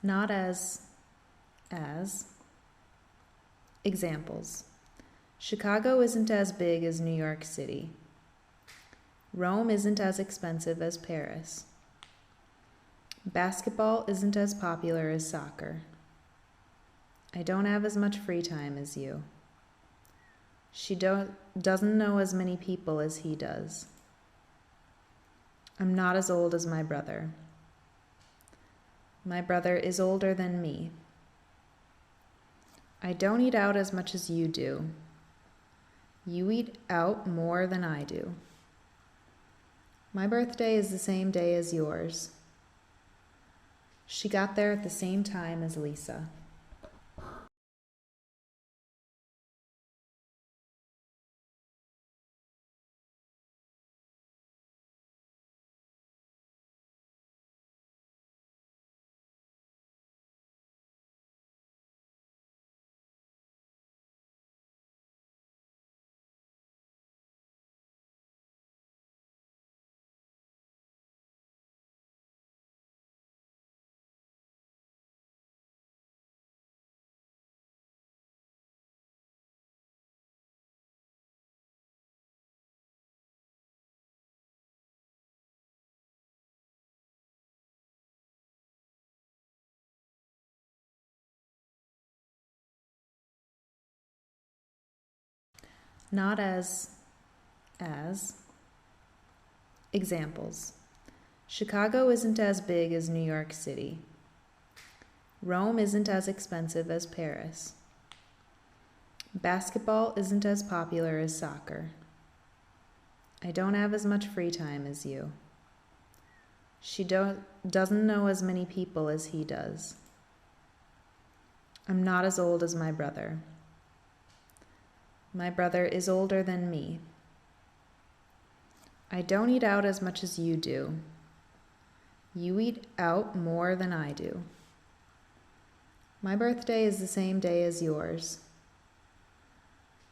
Not as examples. Chicago isn't as big as New York City. Rome isn't as expensive as Paris. Basketball isn't as popular as soccer. I don't have as much free time as you. She doesn't know as many people as he does. I'm not as old as my brother. My brother is older than me. I don't eat out as much as you do. You eat out more than I do. My birthday is the same day as yours. She got there at the same time as Lisa. Not as examples. Chicago isn't as big as New York City. Rome isn't as expensive as Paris. Basketball isn't as popular as soccer. I don't have as much free time as you. She doesn't know as many people as he does. I'm not as old as my brother. My brother is older than me. I don't eat out as much as you do. You eat out more than I do. My birthday is the same day as yours.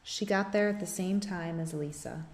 She got there at the same time as Lisa.